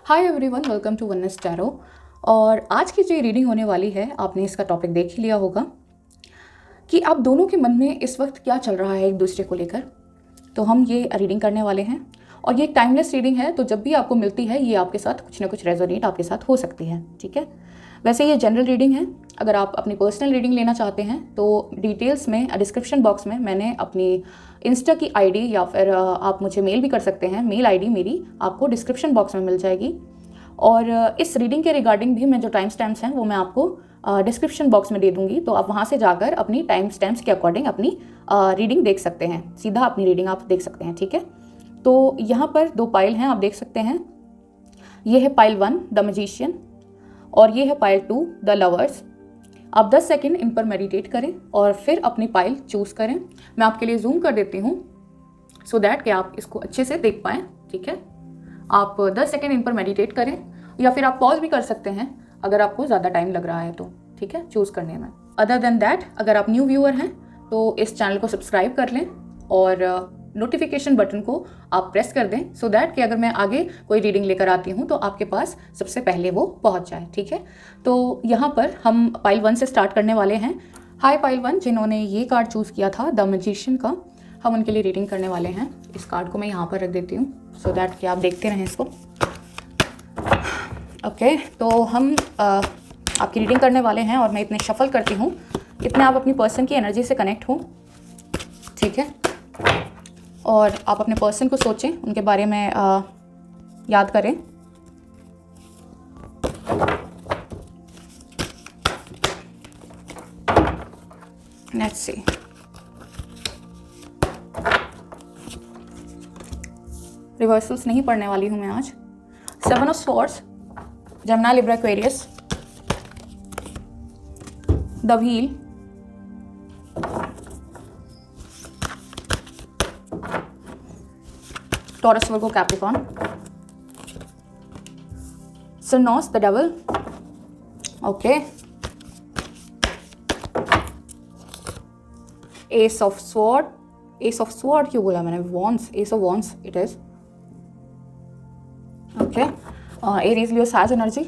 Hi everyone, welcome to oneness tarot. और आज की जो रीडिंग होने वाली है, आपने इसका टॉपिक देख ही लिया होगा कि आप दोनों के मन में इस वक्त क्या चल रहा है एक दूसरे को लेकर। तो हम ये रीडिंग करने वाले हैं और ये टाइमलेस रीडिंग है, तो जब भी आपको मिलती है ये आपके साथ कुछ ना कुछ रेजोनेट आपके साथ हो सकती है। ठीक है, वैसे ये जनरल रीडिंग है। अगर आप अपनी पर्सनल रीडिंग लेना चाहते हैं तो डिटेल्स में डिस्क्रिप्शन बॉक्स में मैंने अपनी इंस्टा की आईडी या फिर आप मुझे मेल भी कर सकते हैं, मेल आईडी मेरी आपको डिस्क्रिप्शन बॉक्स में मिल जाएगी। और इस रीडिंग के रिगार्डिंग भी मैं जो टाइम स्टैम्प्स हैं वो मैं आपको डिस्क्रिप्शन बॉक्स में दे दूंगी, तो आप वहाँ से जाकर अपनी टाइम स्टैम्प्स के अकॉर्डिंग अपनी रीडिंग देख सकते हैं, सीधा अपनी रीडिंग आप देख सकते हैं। ठीक है, तो यहाँ पर 2 पाइल हैं, आप देख सकते हैं। ये है पाइल 1 द मैजिशियन और ये है पाइल 2 द लवर्स। आप 10 सेकेंड इन पर मेडिटेट करें और फिर अपनी पाइल चूज़ करें। मैं आपके लिए जूम कर देती हूँ सो दैट कि आप इसको अच्छे से देख पाएँ। ठीक है, आप 10 सेकेंड इन पर मेडिटेट करें या फिर आप पॉज भी कर सकते हैं अगर आपको ज़्यादा टाइम लग रहा है तो। ठीक है, चूज़ करने में। अदर देन दैट, अगर आप न्यू व्यूअर हैं तो इस चैनल को सब्सक्राइब कर लें और नोटिफिकेशन बटन को आप प्रेस कर दें सो दैट कि अगर मैं आगे कोई रीडिंग लेकर आती हूँ तो आपके पास सबसे पहले वो पहुँच जाए। ठीक है, तो यहाँ पर हम पाइल 1 से स्टार्ट करने वाले हैं। हाय पाइल 1, जिन्होंने ये कार्ड चूज़ किया था द मैजिशियन का, हम उनके लिए रीडिंग करने वाले हैं। इस कार्ड को मैं यहाँ पर रख देती हूँ सो दैट कि आप देखते रहें इसको। ओके, तो हम आपकी रीडिंग करने वाले हैं और मैं इतने शफल करती हूँ इतने आप अपनी पर्सन की एनर्जी से कनेक्ट हो। ठीक है, और आप अपने पर्सन को सोचें, उनके बारे में याद करें। लेट्स सी, रिवर्सल्स नहीं पढ़ने वाली हूँ मैं आज। 7 of swords, Gemini, Libra, Aquarius, the wheel, Taurus, Virgo, Capricorn, Cernos, the Devil. Okay, Ace of Sword, Ace of Sword क्यों बोला मैंने? Wands, Ace of Wands it is. Okay, Aries, Leo, Sag energy.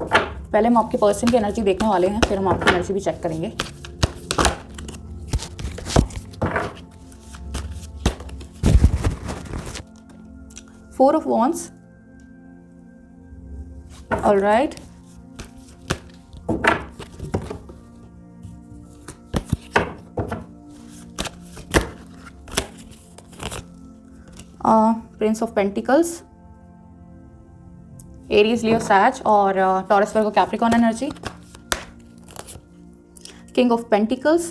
पहले हम आपके person की energy देखने वाले हैं, फिर हम आपकी एनर्जी भी चेक करेंगे। Four of Wands, all right. Prince of Pentacles, Aries, Leo, Sag और Taurus, Virgo, Capricorn energy. King of Pentacles,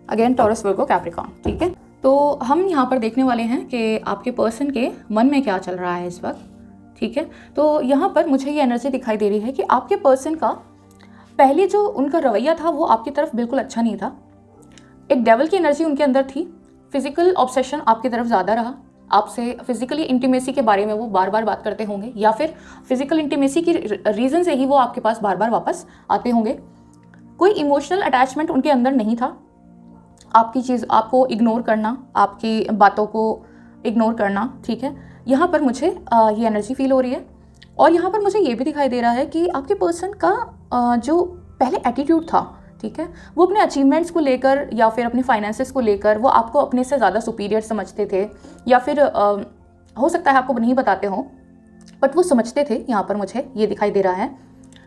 again Taurus, Virgo, Capricorn। ठीक है, तो हम यहाँ पर देखने वाले हैं कि आपके पर्सन के मन में क्या चल रहा है इस वक्त। ठीक है, तो यहाँ पर मुझे ये एनर्जी दिखाई दे रही है कि आपके पर्सन का पहले जो उनका रवैया था वो आपकी तरफ बिल्कुल अच्छा नहीं था। एक डेविल की एनर्जी उनके अंदर थी। फिजिकल ऑब्सेशन आपकी तरफ ज़्यादा रहा। आपसे फिजिकली इंटीमेसी के बारे में वो बार बार बात करते होंगे या फिर फिजिकल इंटीमेसी की रीज़न से ही वो आपके पास बार बार वापस आते होंगे। कोई इमोशनल अटैचमेंट उनके अंदर नहीं था। आपकी चीज़, आपको इग्नोर करना, आपकी बातों को इग्नोर करना। ठीक है, यहाँ पर मुझे ये एनर्जी फील हो रही है। और यहाँ पर मुझे ये भी दिखाई दे रहा है कि आपके पर्सन का जो पहले एटीट्यूड था, ठीक है, वो अपने अचीवमेंट्स को लेकर या फिर अपने फाइनेंसेस को लेकर वो आपको अपने से ज़्यादा सुपीरियर समझते थे या फिर हो सकता है आपको नहीं बताते हों, बट वो समझते थे। यहाँ पर मुझे ये दिखाई दे रहा है,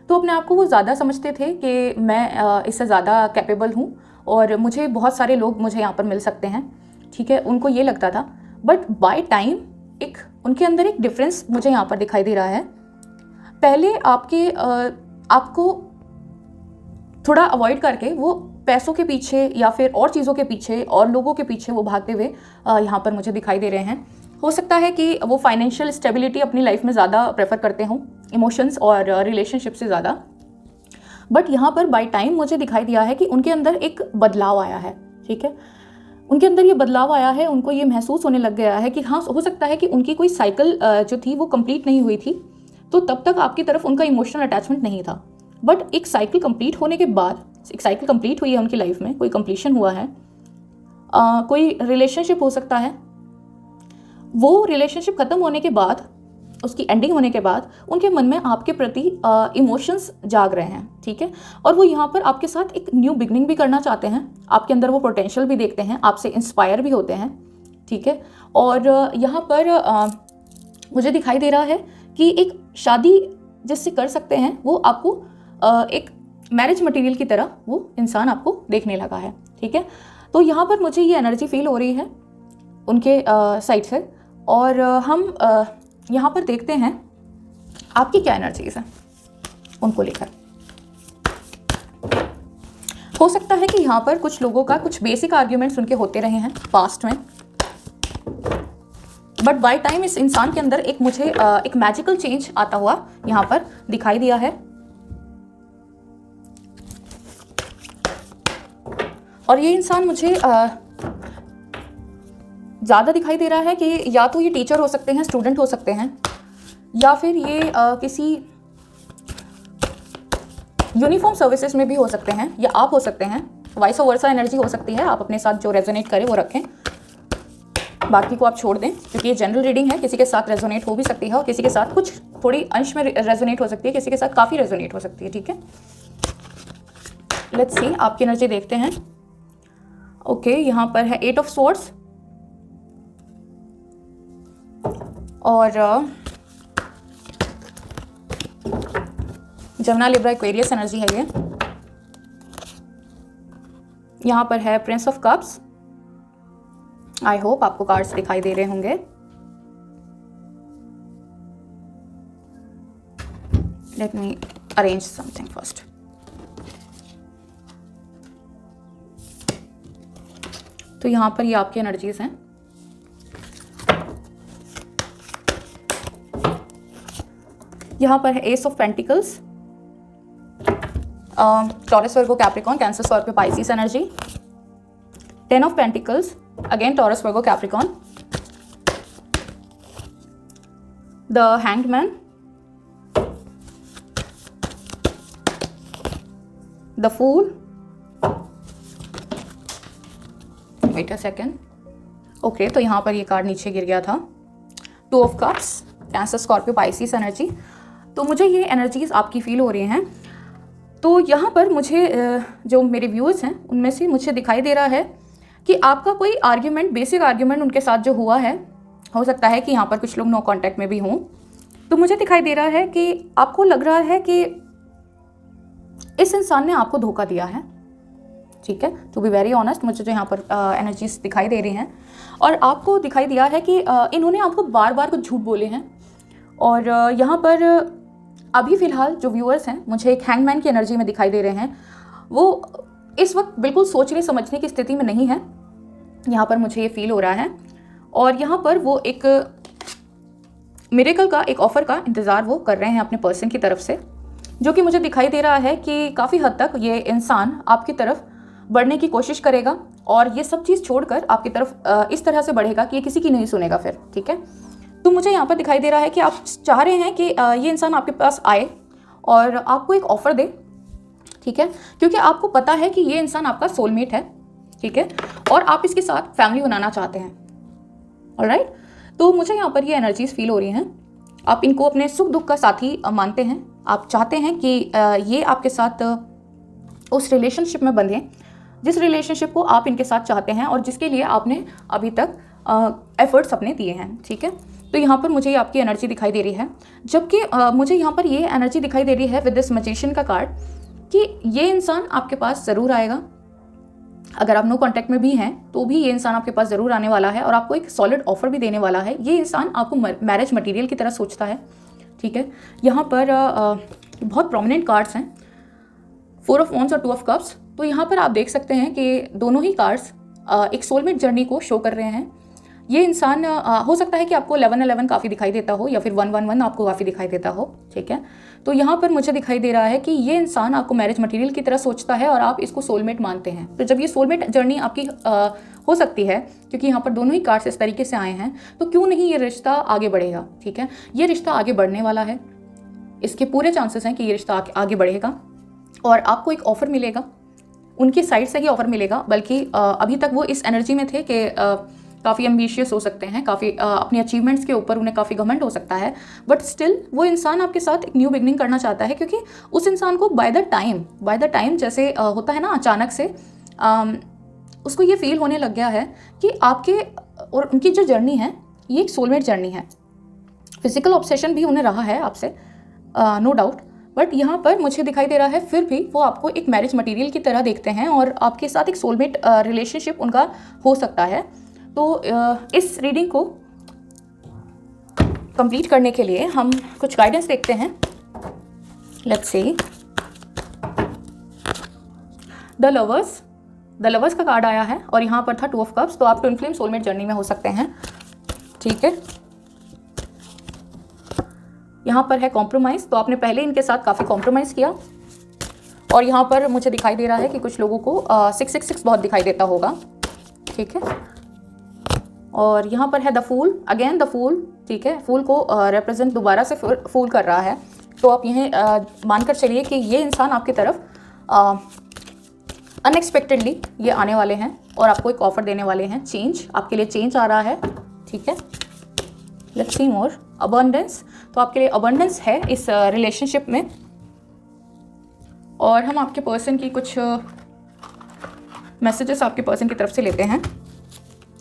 तो अपने आप को वो ज़्यादा समझते थे कि मैं इससे ज़्यादा कैपेबल हूँ और मुझे बहुत सारे लोग मुझे यहाँ पर मिल सकते हैं। ठीक है, उनको ये लगता था। बट बाय टाइम एक उनके अंदर एक डिफरेंस मुझे यहाँ पर दिखाई दे रहा है। पहले आपको थोड़ा अवॉइड करके वो पैसों के पीछे या फिर और चीज़ों के पीछे और लोगों के पीछे वो भागते हुए यहाँ पर मुझे दिखाई दे रहे हैं। हो सकता है कि वो फाइनेंशियल स्टेबिलिटी अपनी लाइफ में ज़्यादा प्रेफर करते हों, इमोशंस और रिलेशनशिप से ज़्यादा। बट यहाँ पर बाय टाइम मुझे दिखाई दिया है कि उनके अंदर एक बदलाव आया है। ठीक है, उनके अंदर ये बदलाव आया है, उनको ये महसूस होने लग गया है कि हाँ, हो सकता है कि उनकी कोई साइकिल जो थी वो कंप्लीट नहीं हुई थी, तो तब तक आपकी तरफ उनका इमोशनल अटैचमेंट नहीं था। बट एक साइकिल कंप्लीट होने के बाद, एक साइकिल कंप्लीट हुई है उनकी लाइफ में, कोई कंप्लीशन हुआ है, कोई रिलेशनशिप हो सकता है, वो रिलेशनशिप ख़त्म होने के बाद, उसकी एंडिंग होने के बाद उनके मन में आपके प्रति इमोशंस जाग रहे हैं, ठीक है। और वो यहाँ पर आपके साथ एक न्यू बिगनिंग भी करना चाहते हैं, आपके अंदर वो पोटेंशियल भी देखते हैं, आपसे इंस्पायर भी होते हैं, ठीक है। और यहाँ पर मुझे दिखाई दे रहा है कि एक शादी जिससे कर सकते हैं वो आपको एक मैरिज मटेरियल की तरह वो इंसान आपको देखने लगा है, ठीक है। तो यहाँ पर मुझे ये एनर्जी फील हो रही है उनके साइड से। और हम यहाँ पर देखते हैं आपकी क्या एनर्जीज है उनको लेकर। हो सकता है कि यहाँ पर कुछ लोगों का कुछ बेसिक आर्ग्यूमेंट्स उनके होते रहे हैं पास्ट में, बट बाय टाइम इस इंसान के अंदर एक मुझे एक मैजिकल चेंज आता हुआ यहाँ पर दिखाई दिया है। और ये इंसान मुझे ज़्यादा दिखाई दे रहा है कि या तो ये टीचर हो सकते हैं, स्टूडेंट हो सकते हैं, या फिर ये किसी यूनिफॉर्म सर्विसेज में भी हो सकते हैं, या आप हो सकते हैं। वाइस वर्सा एनर्जी हो सकती है, आप अपने साथ जो रेजोनेट करें वो रखें, बाकी को आप छोड़ दें, क्योंकि ये जनरल रीडिंग है। किसी के साथ रेजोनेट हो भी सकती है और किसी के साथ कुछ थोड़ी अंश में रेजोनेट हो सकती है, किसी के साथ काफ़ी रेजोनेट हो सकती है, ठीक है। लेट्स सी आपकी एनर्जी देखते हैं। ओके, यहाँ पर है 8 ऑफ स्वॉर्ड्स और जमुना लिब्रा एक्वेरियस एनर्जी है ये। यहाँ पर है Prince of cups. I hope आपको कार्ड्स दिखाई दे रहे होंगे। Let me arrange something first. तो यहाँ पर ये आपकी एनर्जीज हैं। यहाँ पर है ace of pentacles, Taurus Virgo Capricorn, Cancer Scorpio Pisces energy. 10 of pentacles, again Taurus Virgo Capricorn. The hanged man, the fool, wait a second. Okay, तो यहाँ पर ये कार्ड नीचे गिर गया था। 2 of cups, cancer Scorpio Pisces energy. तो मुझे ये एनर्जीज आपकी फील हो रही हैं। तो यहाँ पर मुझे जो मेरे व्यूअर्स हैं उनमें से मुझे दिखाई दे रहा है कि आपका कोई आर्ग्यूमेंट, बेसिक आर्ग्यूमेंट उनके साथ जो हुआ है, हो सकता है कि यहाँ पर कुछ लोग नो कांटेक्ट में भी हों। तो मुझे दिखाई दे रहा है कि आपको लग रहा है कि इस इंसान ने आपको धोखा दिया है, ठीक है। टू बी वेरी ऑनेस्ट, मुझे जो यहाँ पर एनर्जीज दिखाई दे रही हैं, और आपको दिखाई दिया है कि इन्होंने आपको बार बार कुछ झूठ बोले हैं। और यहाँ पर अभी फ़िलहाल जो व्यूअर्स हैं, मुझे एक हैंगमैन की एनर्जी में दिखाई दे रहे हैं। वो इस वक्त बिल्कुल सोचने समझने की स्थिति में नहीं है, यहाँ पर मुझे ये फील हो रहा है। और यहाँ पर वो एक मिरेकल का, एक ऑफ़र का इंतज़ार वो कर रहे हैं अपने पर्सन की तरफ से, जो कि मुझे दिखाई दे रहा है कि काफ़ी हद तक ये इंसान आपकी तरफ बढ़ने की कोशिश करेगा और ये सब चीज़ छोड़कर आपकी तरफ इस तरह से बढ़ेगा कि ये किसी की नहीं सुनेगा फिर, ठीक है। तो मुझे यहाँ पर दिखाई दे रहा है कि आप चाह रहे हैं कि ये इंसान आपके पास आए और आपको एक ऑफ़र दे, ठीक है, क्योंकि आपको पता है कि ये इंसान आपका सोलमेट है, ठीक है, और आप इसके साथ फैमिली बनाना चाहते हैं। ऑलराइट, तो मुझे यहाँ पर ये एनर्जीज फील हो रही हैं। आप इनको अपने सुख दुख का साथी मानते हैं। आप चाहते हैं कि ये आपके साथ उस रिलेशनशिप में बंधें जिस रिलेशनशिप को आप इनके साथ चाहते हैं और जिसके लिए आपने अभी तक एफर्ट्स अपने दिए हैं, ठीक है। तो यहाँ पर मुझे आपकी एनर्जी दिखाई दे रही है, जबकि मुझे यहाँ पर ये एनर्जी दिखाई दे रही है विद दिस मैजिशियन का कार्ड कि ये इंसान आपके पास ज़रूर आएगा। अगर आप नो कांटेक्ट में भी हैं तो भी ये इंसान आपके पास ज़रूर आने वाला है और आपको एक सॉलिड ऑफर भी देने वाला है। ये इंसान आपको मैरिज मटेरियल की तरह सोचता है, ठीक है। यहाँ पर बहुत प्रोमिनेंट कार्ड्स हैं, 4 ऑफ वॉन्ड्स और 2 ऑफ कप्स। तो यहाँ पर आप देख सकते हैं कि दोनों ही कार्ड्स एक सोलमेट जर्नी को शो कर रहे हैं। ये इंसान हो सकता है कि आपको 11-11 काफ़ी दिखाई देता हो या फिर 1-1-1 आपको काफ़ी दिखाई देता हो, ठीक है। तो यहाँ पर मुझे दिखाई दे रहा है कि ये इंसान आपको मैरिज मटेरियल की तरह सोचता है और आप इसको सोलमेट मानते हैं। तो जब ये सोलमेट जर्नी आपकी हो सकती है, क्योंकि यहाँ पर दोनों ही कार्ड्स इस तरीके से आए हैं, तो क्यों नहीं ये रिश्ता आगे बढ़ेगा, ठीक है। ये रिश्ता आगे बढ़ने वाला है, इसके पूरे चांसेस हैं कि ये रिश्ता आगे बढ़ेगा और आपको एक ऑफ़र मिलेगा, उनकी साइड से ही ऑफ़र मिलेगा। बल्कि अभी तक वो इस एनर्जी में थे कि काफ़ी एम्बिशियस हो सकते हैं, काफ़ी अपने अचीवमेंट्स के ऊपर उन्हें काफ़ी घमंड हो सकता है, बट स्टिल वो इंसान आपके साथ एक न्यू बिगनिंग करना चाहता है, क्योंकि उस इंसान को बाय द टाइम जैसे होता है ना, अचानक से उसको ये फील होने लग गया है कि आपके और उनकी जो जर्नी है ये एक सोलमेट जर्नी है। फिजिकल ऑब्सेशन भी उन्हें रहा है आपसे, नो डाउट, बट यहाँ पर मुझे दिखाई दे रहा है फिर भी वो आपको एक मैरिज मटेरियल की तरह देखते हैं और आपके साथ एक सोलमेट रिलेशनशिप उनका हो सकता है। तो इस रीडिंग को कंप्लीट करने के लिए हम कुछ गाइडेंस देखते हैं। लेट्स सी, द लवर्स का कार्ड आया है और यहाँ पर था 2 ऑफ कप्स। तो आप ट्विन फ्लेम सोलमेट जर्नी में हो सकते हैं, ठीक है। यहाँ पर है कॉम्प्रोमाइज़, तो आपने पहले इनके साथ काफ़ी कॉम्प्रोमाइज़ किया। और यहाँ पर मुझे दिखाई दे रहा है कि कुछ लोगों को 666 बहुत दिखाई देता होगा, ठीक है। और यहाँ पर है the fool, again the fool, ठीक है। फूल को रिप्रेजेंट दोबारा से फूल कर रहा है। तो आप यह मानकर चलिए कि ये इंसान आपकी तरफ अनएक्सपेक्टेडली ये आने वाले हैं और आपको एक ऑफर देने वाले हैं। चेंज, आपके लिए चेंज आ रहा है, ठीक है। लेट्स सी मोर, अबंडेंस, तो आपके लिए अबंडेंस है इस रिलेशनशिप में। और हम आपके पर्सन की कुछ मैसेजेस आपके पर्सन की तरफ से लेते हैं।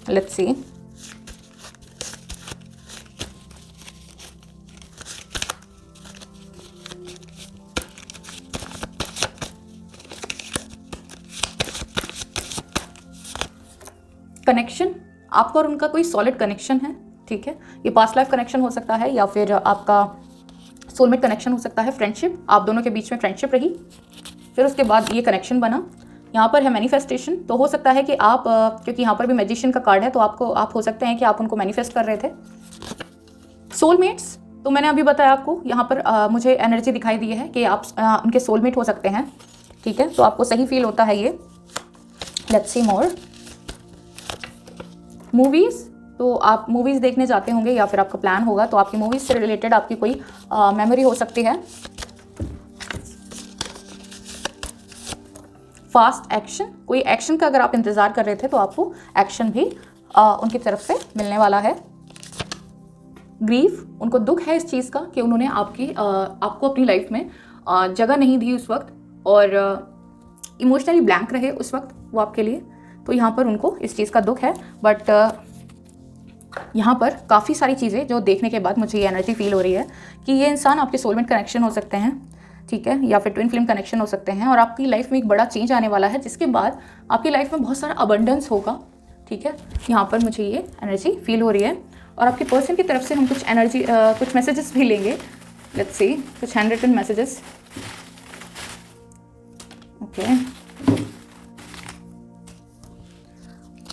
लेट्स सी, कनेक्शन, आपका और उनका कोई सॉलिड कनेक्शन है, ठीक है। ये पास्ट लाइफ कनेक्शन हो सकता है या फिर आपका सोलमेट कनेक्शन हो सकता है। फ्रेंडशिप, आप दोनों के बीच में फ्रेंडशिप रही, फिर उसके बाद ये कनेक्शन बना। यहाँ पर है मैनिफेस्टेशन, तो हो सकता है कि आप क्योंकि यहाँ पर भी मैजिशियन का कार्ड है, तो आप हो सकते हैं कि आप उनको मैनिफेस्ट कर रहे थे। सोलमेट्स, तो मैंने अभी बताया आपको, यहाँ पर मुझे एनर्जी दिखाई दी है कि आप उनके सोलमेट हो सकते हैं, ठीक है। तो आपको सही फील होता है ये। लेट्स सी मोर, मूवीज़, तो आप मूवीज़ देखने जाते होंगे या फिर आपका प्लान होगा, तो आपकी मूवीज़ से रिलेटेड आपकी कोई मेमोरी हो सकती है। फास्ट एक्शन, कोई एक्शन का अगर आप इंतज़ार कर रहे थे तो आपको एक्शन भी उनकी तरफ से मिलने वाला है। ग्रीफ, उनको दुख है इस चीज़ का कि उन्होंने आपको अपनी लाइफ में जगह नहीं दी उस वक्त और इमोशनली ब्लैंक रहे उस वक्त वो आपके लिए, तो यहाँ पर उनको इस चीज़ का दुख है। बट यहाँ पर काफ़ी सारी चीज़ें जो देखने के बाद मुझे ये एनर्जी फील हो रही है कि ये इंसान आपके सोलमेट कनेक्शन हो सकते हैं, ठीक है, या फिर ट्विन फ्लेम कनेक्शन हो सकते हैं और आपकी लाइफ में एक बड़ा चेंज आने वाला है, जिसके बाद आपकी लाइफ में बहुत सारा अबंडेंस होगा, ठीक है। यहाँ पर मुझे ये एनर्जी फील हो रही है और आपके पर्सन की तरफ से हम कुछ एनर्जी कुछ मैसेजेस भी लेंगे। लेट्स सी, कुछ hand written messages, okay.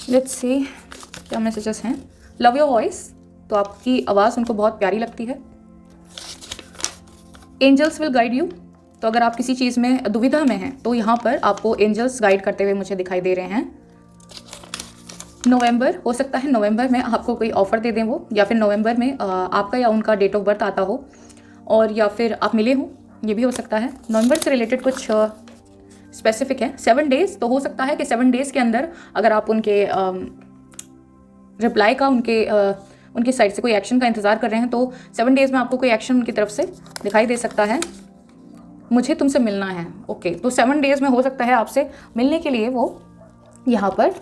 Let's see क्या मैसेजेस हैं। लव योर वॉइस, तो आपकी आवाज़ उनको बहुत प्यारी लगती है। एंजल्स विल गाइड यू, तो अगर आप किसी चीज़ में दुविधा में हैं तो यहाँ पर आपको एंजल्स गाइड करते हुए मुझे दिखाई दे रहे हैं। नवंबर, हो सकता है नवंबर में आपको कोई ऑफ़र दे दें वो, या फिर नवंबर में आपका या उनका डेट ऑफ बर्थ आता हो और या फिर आप मिले हों, ये भी हो सकता है। नवंबर से रिलेटेड कुछ स्पेसिफिक है। 7 डेज़, तो हो सकता है कि 7 डेज़ के अंदर अगर आप उनके रिप्लाई का उनकी साइड से कोई एक्शन का इंतज़ार कर रहे हैं तो 7 डेज़ में आपको कोई एक्शन उनकी तरफ से दिखाई दे सकता है। मुझे तुमसे मिलना है, ओके, तो 7 डेज़ में हो सकता है आपसे मिलने के लिए वो यहाँ पर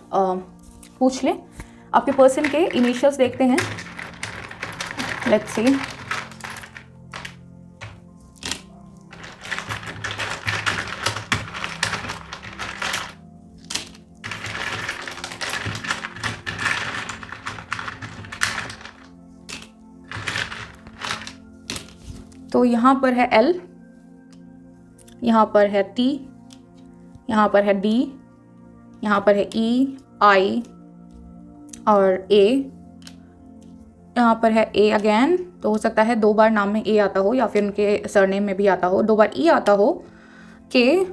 पूछ लें। आपके पर्सन के इनिशियल्स देखते हैं। लेट्स सी, तो यहाँ पर है L, यहाँ पर है T, यहाँ पर है D, यहाँ पर है E, I और A, यहाँ पर है A अगेन, तो हो सकता है 2 बार नाम में A आता हो या फिर उनके सरनेम में भी आता हो, 2 बार E आता हो। K,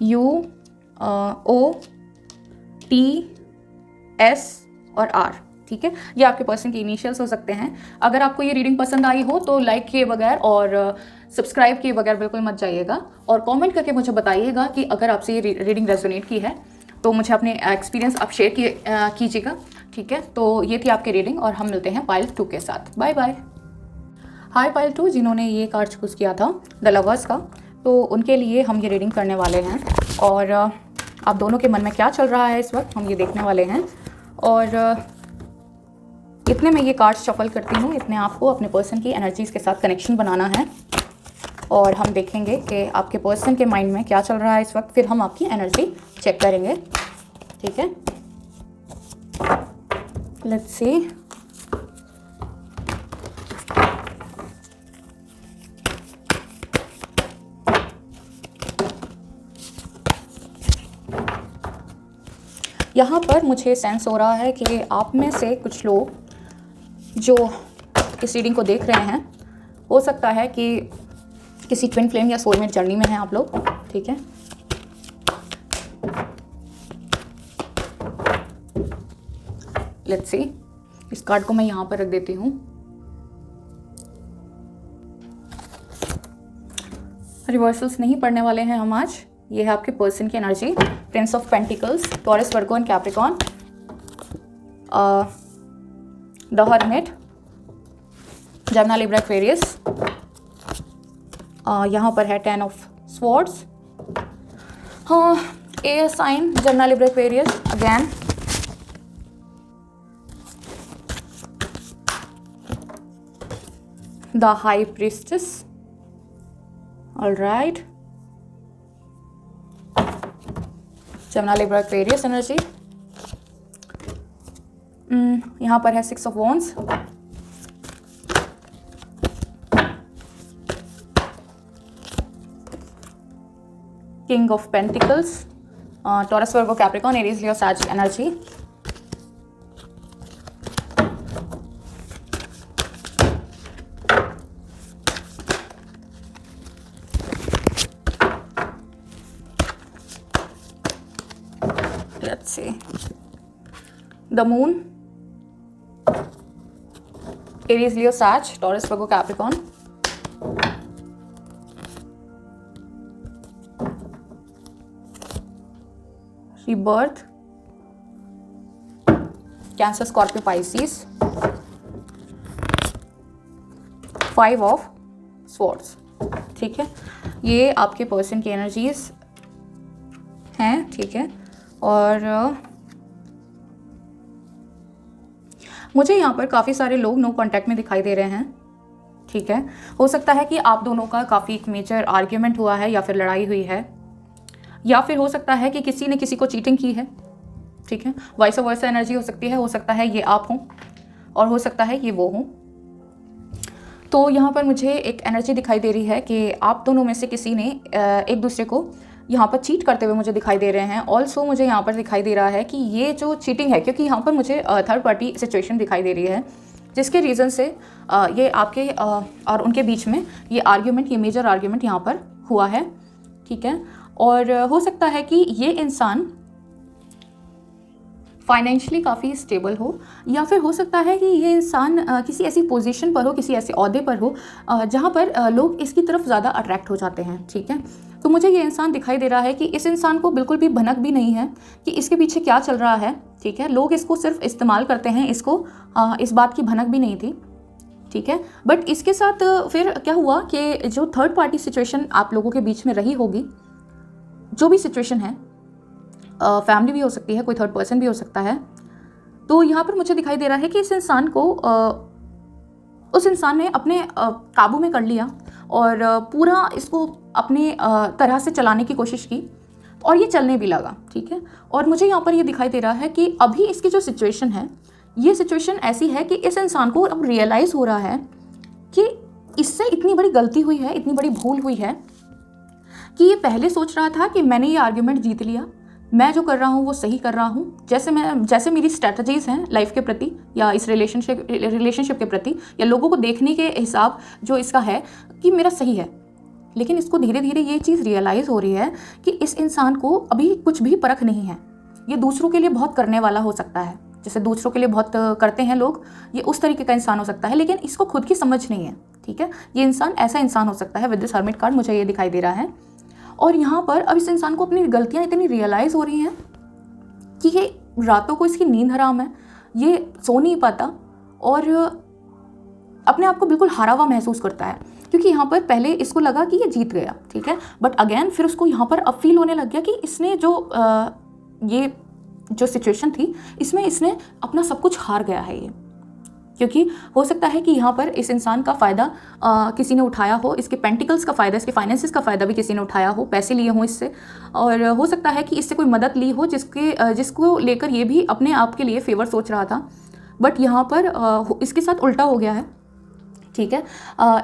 U, O, T, S और R, ठीक है। ये आपके पर्सन के इनिशियल्स हो सकते हैं। अगर आपको ये रीडिंग पसंद आई हो तो लाइक किए बगैर और सब्सक्राइब किए बगैर बिल्कुल मत जाइएगा और कमेंट करके मुझे बताइएगा कि अगर आपसे ये रीडिंग रेजोनेट की है। तो मुझे अपने एक्सपीरियंस आप शेयर कीजिएगा, ठीक है। तो ये थी आपकी रीडिंग और हम मिलते हैं पाइल 2 के साथ। Bye bye. हाय पाइल 2, जिन्होंने ये कार्ड चूज़ किया था द लवर्स का, तो उनके लिए हम ये रीडिंग करने वाले हैं और आप दोनों के मन में क्या चल रहा है इस वक्त हम ये देखने वाले हैं। और इतने में ये कार्ड्स शफल करती हूँ, इतने आपको अपने पर्सन की एनर्जीज़ के साथ कनेक्शन बनाना है और हम देखेंगे कि आपके पर्सन के माइंड में क्या चल रहा है इस वक्त, फिर हम आपकी एनर्जी चेक करेंगे, ठीक है। Let's see. यहाँ पर मुझे सेंस हो रहा है कि आप में से कुछ लोग जो इस रीडिंग को देख रहे हैं, हो सकता है कि किसी ट्विन फ्लेम या सोलमेट जर्नी में हैं आप लोग, ठीक है। Let's see. इस कार्ड को मैं यहाँ पर रख देती हूँ। रिवर्सल्स नहीं पढ़ने वाले हैं हम आज। ये है आपके पर्सन की energy, prince of pentacles, Taurus, Virgo and Capricorn, the hermit, Gemini, Libra, Aquarius, यहाँ पर है 10 ऑफ स्वॉर्ड्स, हाँ, air sign, Gemini, Libra, Aquarius again, the high priestess, alright, Gemini, Libra, Aquarius energy, यहाँ पर है 6 of wands, king of pentacles, Taurus, Virgo, Capricorn, Aries, Leo, Sag energy, let's see, the moon, Aries, Leo, Sag, Taurus, Virgo, Capricorn, rebirth, Cancer, Scorpio, Pisces, 5 of swords, ठीक है। ये आपके person की energies हैं, ठीक है। और मुझे यहाँ पर काफ़ी सारे लोग नो कांटेक्ट में दिखाई दे रहे हैं, ठीक है। हो सकता है कि आप दोनों का काफ़ी एक मेजर आर्ग्यूमेंट हुआ है या फिर लड़ाई हुई है, या फिर हो सकता है कि किसी ने किसी को चीटिंग की है, ठीक है। वाइस वर्सा एनर्जी हो सकती है, हो सकता है ये आप हों और हो सकता है ये वो हों। तो यहाँ पर मुझे एक एनर्जी दिखाई दे रही है कि आप दोनों में से किसी ने एक दूसरे को यहाँ पर चीट करते हुए मुझे दिखाई दे रहे हैं। ऑल्सो मुझे यहाँ पर दिखाई दे रहा है कि ये जो चीटिंग है, क्योंकि यहाँ पर मुझे थर्ड पार्टी सिचुएशन दिखाई दे रही है, जिसके रीज़न से ये आपके और उनके बीच में ये आर्ग्यूमेंट, ये मेजर आर्ग्यूमेंट यहाँ पर हुआ है, ठीक है। और हो सकता है कि ये इंसान फाइनेंशियली काफ़ी स्टेबल हो, या फिर हो सकता है कि ये इंसान किसी ऐसी पोजीशन पर हो, किसी ऐसे ओहदे पर हो जहाँ पर लोग इसकी तरफ ज़्यादा अट्रैक्ट हो जाते हैं, ठीक है। तो मुझे ये इंसान दिखाई दे रहा है कि इस इंसान को बिल्कुल भी भनक भी नहीं है कि इसके पीछे क्या चल रहा है, ठीक है। लोग इसको सिर्फ इस्तेमाल करते हैं, इसको इस बात की भनक भी नहीं थी, ठीक है। बट इसके साथ फिर क्या हुआ कि जो थर्ड पार्टी सिचुएशन आप लोगों के बीच में रही होगी, जो भी सिचुएशन है, फैमिली भी हो सकती है, कोई थर्ड पर्सन भी हो सकता है, तो यहाँ पर मुझे दिखाई दे रहा है कि इस इंसान को उस इंसान ने अपने काबू में कर लिया और पूरा इसको अपने तरह से चलाने की कोशिश की और ये चलने भी लगा, ठीक है। और मुझे यहाँ पर ये दिखाई दे रहा है कि अभी इसकी जो सिचुएशन है, ये सिचुएशन ऐसी है कि इस इंसान को अब रियलाइज़ हो रहा है कि इससे इतनी बड़ी गलती हुई है, इतनी बड़ी भूल हुई है कि ये पहले सोच रहा था कि मैंने ये आर्ग्यूमेंट जीत लिया, मैं जो कर रहा हूँ वो सही कर रहा हूँ, जैसे मेरी स्ट्रैटेजीज़ हैं लाइफ के प्रति या इस रिलेशनशिप के प्रति या लोगों को देखने के हिसाब जो इसका है कि मेरा सही है। लेकिन इसको धीरे धीरे ये चीज़ रियलाइज़ हो रही है कि इस इंसान को अभी कुछ भी परख नहीं है। ये दूसरों के लिए बहुत करने वाला हो सकता है, जैसे दूसरों के लिए बहुत करते हैं लोग, ये उस तरीके का इंसान हो सकता है, लेकिन इसको खुद की समझ नहीं है, ठीक है। ये इंसान ऐसा इंसान हो सकता है। विद दिस हर्मिट कार्ड मुझे ये दिखाई दे रहा है। और यहाँ पर अब इस इंसान को अपनी गलतियाँ इतनी रियलाइज़ हो रही हैं कि ये रातों को इसकी नींद हराम है, ये सो नहीं पाता और अपने आप को बिल्कुल हारा हुआ महसूस करता है, क्योंकि यहाँ पर पहले इसको लगा कि ये जीत गया, ठीक है, बट अगेन फिर उसको यहाँ पर अब फील होने लग गया कि इसने ये जो सिचुएशन थी इसमें इसने अपना सब कुछ हार गया है ये, क्योंकि हो सकता है कि यहाँ पर इस इंसान का फ़ायदा किसी ने उठाया हो, इसके पेंटिकल्स का फ़ायदा, इसके फाइनेंसिस का फ़ायदा भी किसी ने उठाया हो, पैसे लिए हों इससे, और हो सकता है कि इससे कोई मदद ली हो जिसको लेकर ये भी अपने आप के लिए फेवर सोच रहा था, बट यहाँ पर इसके साथ उल्टा हो गया है, ठीक है।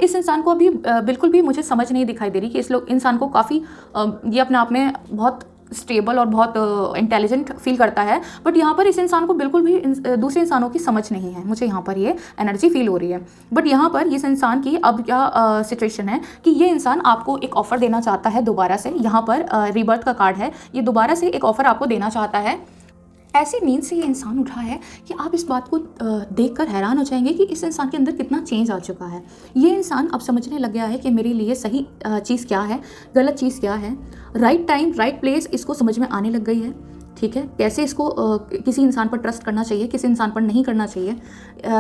इस इंसान को अभी बिल्कुल भी मुझे समझ नहीं दिखाई दे रही कि इंसान को काफ़ी ये अपने आप में बहुत स्टेबल और बहुत इंटेलिजेंट फील करता है, बट यहाँ पर इस इंसान को बिल्कुल भी दूसरे इंसानों की समझ नहीं है, मुझे यहाँ पर ये एनर्जी फील हो रही है। बट यहाँ पर इस इंसान की अब क्या सिचुएशन है कि ये इंसान आपको एक ऑफ़र देना चाहता है दोबारा से, यहाँ पर रीबर्थ का कार्ड है, ये दोबारा से एक ऑफ़र आपको देना चाहता है। ऐसी नींद से ये इंसान उठा है कि आप इस बात को देखकर हैरान हो जाएंगे कि इस इंसान के अंदर कितना चेंज आ चुका है। ये इंसान अब समझने लग गया है कि मेरे लिए सही चीज़ क्या है, गलत चीज़ क्या है, राइट टाइम राइट प्लेस इसको समझ में आने लग गई है, ठीक है। कैसे इसको किसी इंसान पर ट्रस्ट करना चाहिए, किसी इंसान पर नहीं करना चाहिए,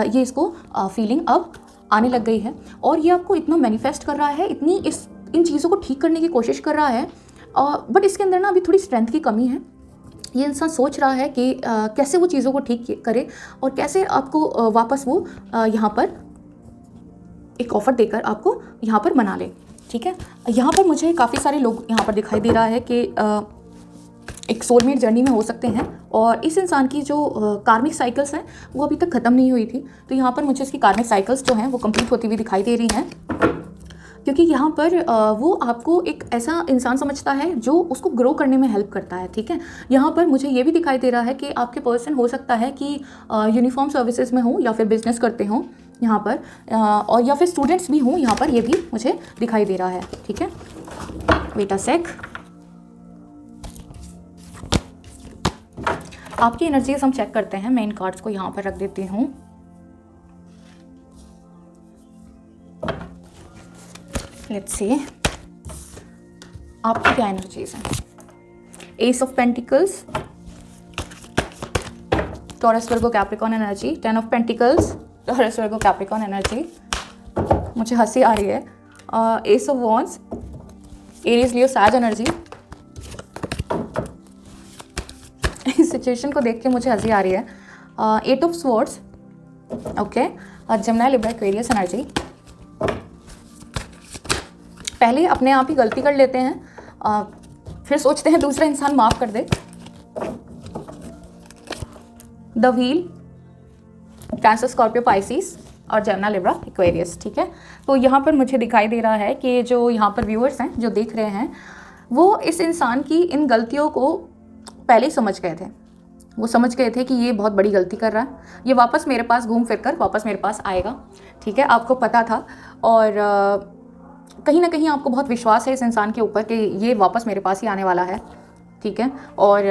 ये इसको फीलिंग अब आने लग गई है। और ये आपको इतना मैनिफेस्ट कर रहा है, इन चीज़ों को ठीक करने की कोशिश कर रहा है, बट इसके अंदर ना अभी थोड़ी स्ट्रेंथ की कमी है। ये इंसान सोच रहा है कि कैसे वो चीज़ों को ठीक करे और कैसे आपको वापस वो यहाँ पर एक ऑफ़र देकर आपको यहाँ पर मना ले, ठीक है। यहाँ पर मुझे काफ़ी सारे लोग यहाँ पर दिखाई दे रहा है कि एक सोलमेट जर्नी में हो सकते हैं, और इस इंसान की जो कार्मिक साइकिल्स हैं वो अभी तक ख़त्म नहीं हुई थी, तो यहाँ पर मुझे इसकी कार्मिक साइकिल्स जो हैं वो कंप्लीट होती हुई दिखाई दे रही हैं, क्योंकि यहाँ पर वो आपको एक ऐसा इंसान समझता है जो उसको ग्रो करने में हेल्प करता है, ठीक है। यहाँ पर मुझे ये भी दिखाई दे रहा है कि आपके पर्सन हो सकता है कि यूनिफॉर्म सर्विसेज में हो या फिर बिजनेस करते हों यहाँ पर, और या फिर स्टूडेंट्स भी हों, यहाँ पर ये भी मुझे दिखाई दे रहा है, ठीक है। वेट अ सेक, आपकी एनर्जीज हम चेक करते हैं। मैं इन कार्ड्स को यहाँ पर रख देती हूँ। लेट्स सी आपकी क्या एनर्जीज हैं। Ace of pentacles, Taurus Virgo Capricorn energy, 10 of pentacles, Taurus Virgo Capricorn energy, मुझे हंसी आ रही है। Ace of wands, Aries Leo Sag energy. इस सिचुएशन को देख के मुझे हंसी आ रही है। 8 of swords, okay, Gemini Libra Aquarius energy. पहले अपने आप ही गलती कर लेते हैं, फिर सोचते हैं दूसरा इंसान माफ़ कर दे। The wheel, Cancer Scorpio Pisces और जेमिनी लिब्रा एक्वेरियस, ठीक है। तो यहाँ पर मुझे दिखाई दे रहा है कि जो यहाँ पर व्यूअर्स हैं जो देख रहे हैं वो इस इंसान की इन गलतियों को पहले ही समझ गए थे। वो समझ गए थे कि ये बहुत बड़ी गलती कर रहा है, ये वापस मेरे पास घूम फिर कर वापस मेरे पास आएगा, ठीक है। आपको पता था और कहीं ना कहीं आपको बहुत विश्वास है इस इंसान के ऊपर कि ये वापस मेरे पास ही आने वाला है, ठीक है। और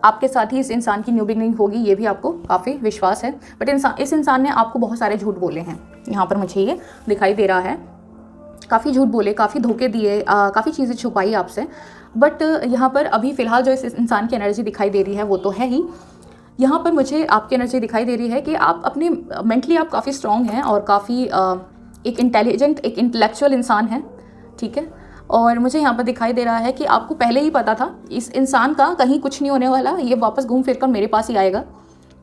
आपके साथ ही इस इंसान की न्यू बिगनिंग होगी, ये भी आपको काफ़ी विश्वास है। बट इस इंसान ने आपको बहुत सारे झूठ बोले हैं, यहाँ पर मुझे ये दिखाई दे रहा है। काफ़ी झूठ बोले, काफ़ी धोखे दिए, काफ़ी चीज़ें छुपाई आपसे। बट यहाँ पर अभी फ़िलहाल जो इस इंसान की एनर्जी दिखाई दे रही है वो तो है ही। यहाँ पर मुझे आपकी एनर्जी दिखाई दे रही है कि आप अपने मेंटली आप काफ़ी स्ट्रॉन्ग हैं और काफ़ी एक इंटेलिजेंट, एक इंटेलेक्चुअल इंसान है, ठीक है। और मुझे यहाँ पर दिखाई दे रहा है कि आपको पहले ही पता था इस इंसान का कहीं कुछ नहीं होने वाला, ये वापस घूम फिर कर मेरे पास ही आएगा,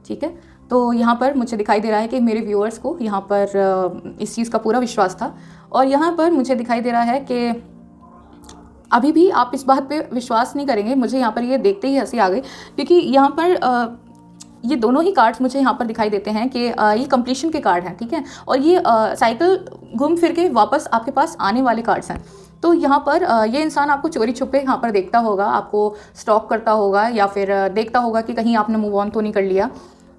ठीक है। तो यहाँ पर मुझे दिखाई दे रहा है कि मेरे व्यूअर्स को यहाँ पर इस चीज़ का पूरा विश्वास था। और यहाँ पर मुझे दिखाई दे रहा है कि अभी भी आप इस बात पे विश्वास नहीं करेंगे। मुझे यहाँ पर ये देखते ही हंसी आ गई, क्योंकि यहाँ पर ये दोनों ही कार्ड्स मुझे यहाँ पर दिखाई देते हैं कि ये कंप्लीशन के कार्ड हैं, ठीक है। और ये साइकिल घूम फिर के वापस आपके पास आने वाले कार्ड्स हैं। तो यहाँ पर ये इंसान आपको चोरी छुपे यहाँ पर देखता होगा, आपको स्टॉक करता होगा, या फिर देखता होगा कि कहीं आपने मूव ऑन तो नहीं कर लिया।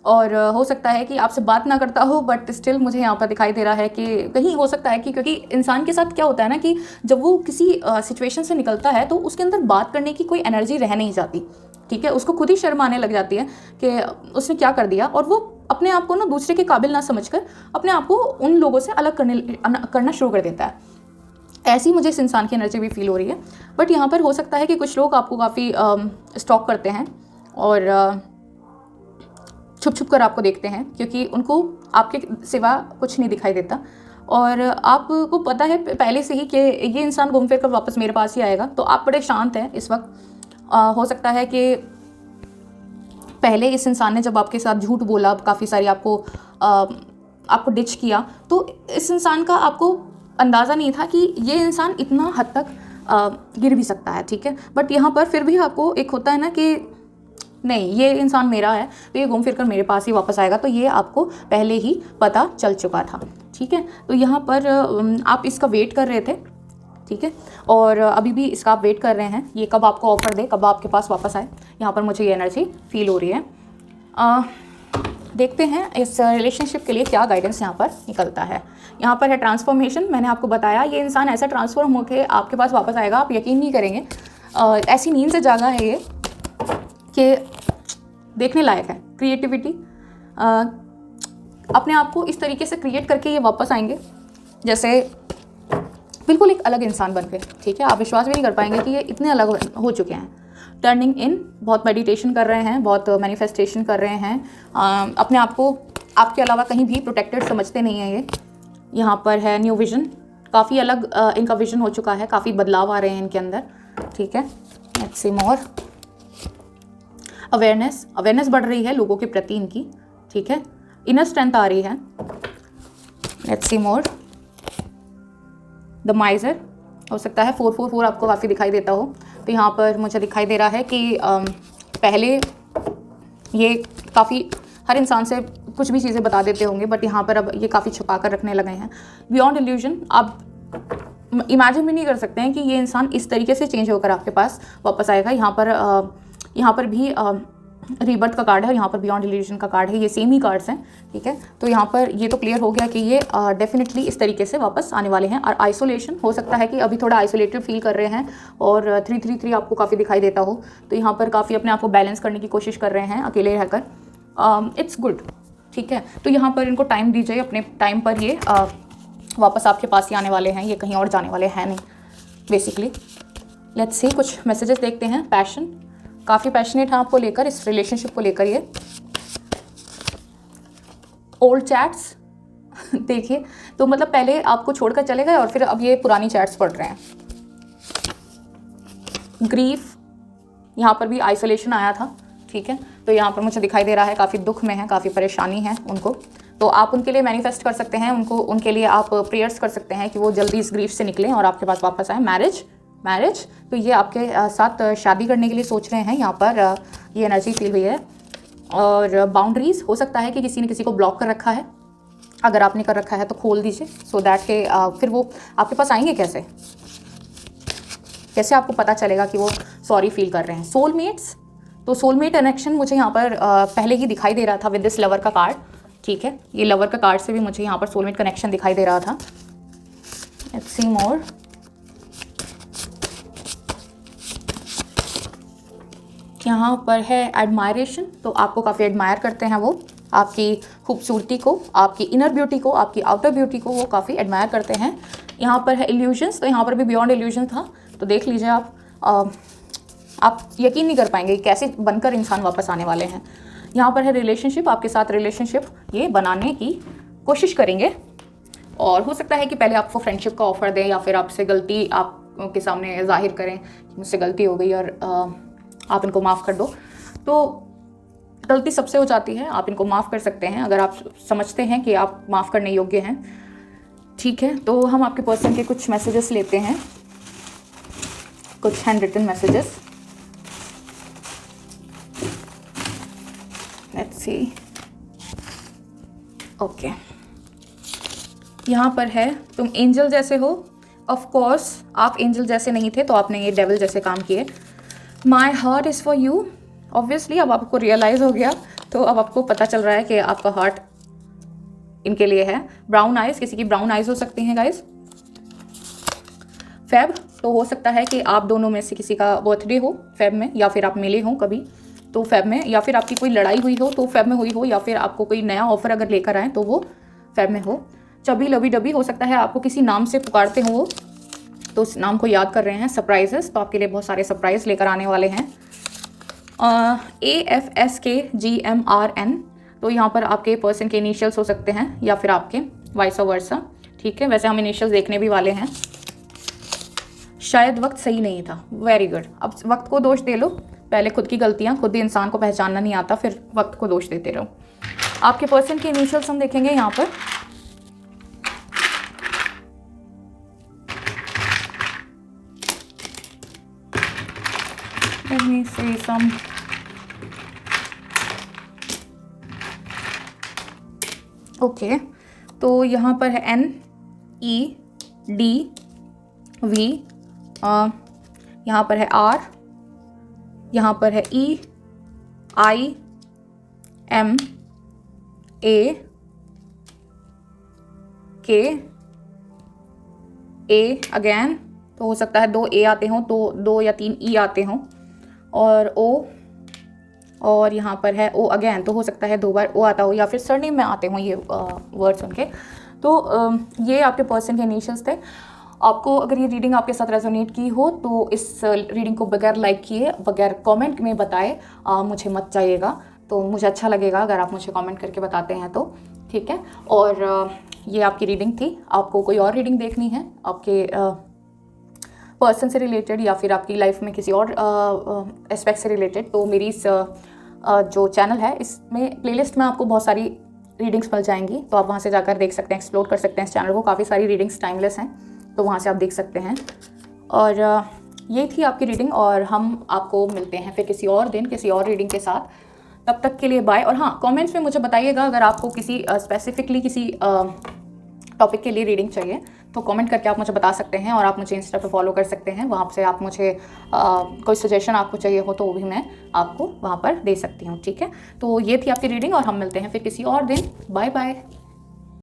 और हो सकता है कि आपसे बात ना करता हो, बट स्टिल मुझे यहाँ पर दिखाई दे रहा है कि कहीं हो सकता है कि, क्योंकि इंसान के साथ क्या होता है ना कि जब वो किसी सिचुएशन से निकलता है तो उसके अंदर बात करने की कोई एनर्जी रह नहीं जाती, ठीक है। उसको खुद ही शर्म आने लग जाती है कि उसने क्या कर दिया, और वो अपने आप को ना दूसरे के काबिल ना समझकर अपने आप को उन लोगों से अलग करना शुरू कर देता है। ऐसी मुझे इस इंसान की एनर्जी भी फील हो रही है। बट यहाँ पर हो सकता है कि कुछ लोग आपको काफ़ी स्टॉक करते हैं और छुप छुप कर आपको देखते हैं, क्योंकि उनको आपके सिवा कुछ नहीं दिखाई देता। और आपको पता है पहले से ही कि ये इंसान घूम फिर कर वापस मेरे पास ही आएगा, तो आप बड़े शांत हैं इस वक्त। हो सकता है कि पहले इस इंसान ने जब आपके साथ झूठ बोला, काफ़ी सारी आपको डिच किया, तो इस इंसान का आपको अंदाज़ा नहीं था कि ये इंसान इतना हद तक गिर भी सकता है, ठीक है। बट यहाँ पर फिर भी आपको एक होता है ना कि नहीं, ये इंसान मेरा है तो ये घूम फिर कर मेरे पास ही वापस आएगा, तो ये आपको पहले ही पता चल चुका था, ठीक है। तो यहाँ पर आप इसका वेट कर रहे थे, ठीक है, और अभी भी इसका आप वेट कर रहे हैं ये कब आपको ऑफर दे, कब आपके पास वापस आए। यहाँ पर मुझे ये एनर्जी फील हो रही है। देखते हैं इस रिलेशनशिप के लिए क्या गाइडेंस यहाँ पर निकलता है। यहाँ पर है ट्रांसफॉर्मेशन। मैंने आपको बताया ये इंसान ऐसा ट्रांसफॉर्म होकर आपके पास वापस आएगा, आप यकीन नहीं करेंगे। ऐसी नींद से जागा है ये कि देखने लायक है। क्रिएटिविटी, अपने आप को इस तरीके से क्रिएट करके ये वापस आएंगे जैसे बिल्कुल एक अलग इंसान बन के, ठीक है। आप विश्वास भी नहीं कर पाएंगे कि ये इतने अलग हो चुके हैं। टर्निंग इन, बहुत मेडिटेशन कर रहे हैं, बहुत मैनिफेस्टेशन कर रहे हैं, अपने आप को आपके अलावा कहीं भी प्रोटेक्टेड समझते नहीं हैं ये। यहाँ पर है न्यू विजन, काफ़ी अलग इनका विजन हो चुका है, काफ़ी बदलाव आ रहे हैं इनके अंदर, ठीक है। Let's see more. अवेयरनेस बढ़ रही है लोगों के प्रति इनकी, ठीक है। इनर स्ट्रेंथ आ रही है। Let's see more. द माइजर, हो सकता है 444 आपको काफ़ी दिखाई देता हो, तो यहाँ पर मुझे दिखाई दे रहा है कि पहले ये काफ़ी हर इंसान से कुछ भी चीज़ें बता देते होंगे, बट यहाँ पर अब ये काफ़ी छुपा कर रखने लगे हैं। बियॉन्ड इल्यूजन, आप इमेजिन भी नहीं कर सकते हैं कि ये इंसान इस तरीके से चेंज होकर आपके पास वापस आएगा। यहाँ पर भी रीबर्थ का कार्ड है और यहाँ पर बियॉन्ड इल्यूजन का कार्ड है, ये सेम ही कार्ड्स हैं, ठीक है। तो यहाँ पर ये तो क्लियर हो गया कि ये डेफिनेटली इस तरीके से वापस आने वाले हैं। और आइसोलेशन, हो सकता है कि अभी थोड़ा आइसोलेटेड फील कर रहे हैं और 333 आपको काफ़ी दिखाई देता हो, तो यहाँ पर काफ़ी अपने आप को बैलेंस करने की कोशिश कर रहे हैं अकेले रहकर। इट्स गुड, ठीक है। तो यहाँ पर इनको टाइम दीजिए, अपने टाइम पर ये वापस आपके पास ही आने वाले हैं, ये कहीं और जाने वाले हैं नहीं बेसिकली। लेट्स सी, कुछ मैसेजेस देखते हैं। पैशन, काफ़ी पैशनेट है आपको लेकर, इस रिलेशनशिप को लेकर ये। ओल्ड चैट्स देखिए, तो मतलब पहले आपको छोड़कर चले गए और फिर अब ये पुरानी चैट्स पढ़ रहे हैं। ग्रीफ, यहाँ पर भी आइसोलेशन आया था, ठीक है। तो यहाँ पर मुझे दिखाई दे रहा है काफ़ी दुख में है, काफ़ी परेशानी है उनको, तो आप उनके लिए मैनिफेस्ट कर सकते हैं, उनके लिए आप प्रेयर्स कर सकते हैं कि वो जल्दी इस ग्रीफ से निकलें और आपके पास वापस आए। मैरिज, तो ये आपके साथ शादी करने के लिए सोच रहे हैं, यहाँ पर ये एनर्जी फील हुई है। और बाउंड्रीज, हो सकता है कि किसी ने किसी को ब्लॉक कर रखा है, अगर आपने कर रखा है तो खोल दीजिए, सो दैट के फिर वो आपके पास आएंगे कैसे आपको पता चलेगा कि वो सॉरी फील कर रहे हैं। सोलमेट्स, तो सोलमेट कनेक्शन मुझे यहाँ पर पहले ही दिखाई दे रहा था विद दिस लवर का कार्ड, ठीक है। ये लवर का कार्ड से भी मुझे यहाँ पर सोलमेट कनेक्शन दिखाई दे रहा था। लेट्स सी मोर। यहाँ पर है एडमायरेशन, तो आपको काफ़ी एडमायर करते हैं वो, आपकी खूबसूरती को, आपकी इनर ब्यूटी को, आपकी आउटर ब्यूटी को वो काफ़ी एडमायर करते हैं। यहाँ पर है इल्यूजन्स, तो यहाँ पर भी बियॉन्ड इल्यूजन था, तो देख लीजिए आप यकीन नहीं कर पाएंगे कैसे बनकर इंसान वापस आने वाले हैं। यहाँ पर है रिलेशनशिप, आपके साथ रिलेशनशिप ये बनाने की कोशिश करेंगे, और हो सकता है कि पहले आपको फ्रेंडशिप का ऑफर दें या फिर आपसे गलती आपके सामने जाहिर करें कि मुझसे गलती हो गई और आप इनको माफ़ कर दो। तो गलती सबसे हो जाती है, आप इनको माफ़ कर सकते हैं अगर आप समझते हैं कि आप माफ़ करने योग्य हैं, ठीक है। तो हम आपके पर्सन के कुछ मैसेजेस लेते हैं, कुछ hand written messages. Let's see. Okay, यहाँ पर है तुम एंजल जैसे हो। ऑफ कोर्स आप एंजल जैसे नहीं थे तो आपने ये डेविल जैसे काम किए। My heart is for you, obviously अब आपको रियलाइज़ हो गया, तो अब आपको पता चल रहा है कि आपका हार्ट इनके लिए है। ब्राउन आइज, किसी की ब्राउन आइज हो सकती हैं गाइज। फेब, तो हो सकता है कि आप दोनों में से किसी का बर्थडे हो फेब में, या फिर आप मिले हों कभी तो फेब में, या फिर आपकी कोई लड़ाई हुई हो तो फेब में हुई हो, या फिर आपको कोई नया ऑफर अगर लेकर आए तो वो फेब में हो। चबी लबी डबी, हो सकता है आपको किसी नाम से पुकारते हो वो, तो उस नाम को याद कर रहे हैं। सरप्राइजेस, तो आपके लिए बहुत सारे सरप्राइज लेकर आने वाले हैं। AFSKGMRN, तो यहाँ पर आपके पर्सन के इनिशियल्स हो सकते हैं या फिर आपके वाइस वर्सा, ठीक है। वैसे हम इनिशियल्स देखने भी वाले हैं। शायद वक्त सही नहीं था, वेरी गुड। अब वक्त को दोष दे लो, पहले खुद की गलतियाँ, खुद ही इंसान को पहचानना नहीं आता, फिर वक्त को दोष देते रहो। आपके पर्सन के इनिशियल्स हम देखेंगे यहाँ पर। Let me say some okay तो यहाँ पर है N E D V, यहाँ पर है R, यहाँ पर है E I M A K A again, तो हो सकता है 2 A आते हों, तो 2 या 3 E आते हों, और O, और यहाँ पर है O अगेन, तो हो सकता है 2 बार O आता हो या फिर सरनेम में आते हों ये वर्ड्स उनके। तो ये आपके पर्सन के इनिशियल्स थे। आपको अगर ये रीडिंग आपके साथ रेजोनेट की हो तो इस रीडिंग को बगैर लाइक किए, बगैर कमेंट में बताए मुझे मत चाहिएगा, तो मुझे अच्छा लगेगा अगर आप मुझे कमेंट करके बताते हैं तो, ठीक है। और ये आपकी रीडिंग थी। आपको कोई और रीडिंग देखनी है आपके पर्सन से रिलेटेड या फिर आपकी लाइफ में किसी और एस्पेक्ट से रिलेटेड, तो मेरी इस जो चैनल है इसमें प्लेलिस्ट में आपको बहुत सारी रीडिंग्स मिल जाएंगी, तो आप वहाँ से जाकर देख सकते हैं, एक्सप्लोर कर सकते हैं इस चैनल को। काफ़ी सारी रीडिंग्स टाइमलेस हैं, तो वहाँ से आप देख सकते हैं। और ये थी आपकी रीडिंग, और हम आपको मिलते हैं फिर किसी और दिन किसी और रीडिंग के साथ। तब तक के लिए बाय। और हाँ, कमेंट्स में मुझे बताइएगा अगर आपको किसी स्पेसिफिकली किसी टॉपिक के लिए रीडिंग चाहिए तो कमेंट करके आप मुझे बता सकते हैं, और आप मुझे इंस्टा पे फॉलो कर सकते हैं। वहाँ से आप मुझे कोई सजेशन आपको चाहिए हो तो वो भी मैं आपको वहाँ पर दे सकती हूँ, ठीक है। तो ये थी आपकी रीडिंग, और हम मिलते हैं फिर किसी और दिन। Bye bye.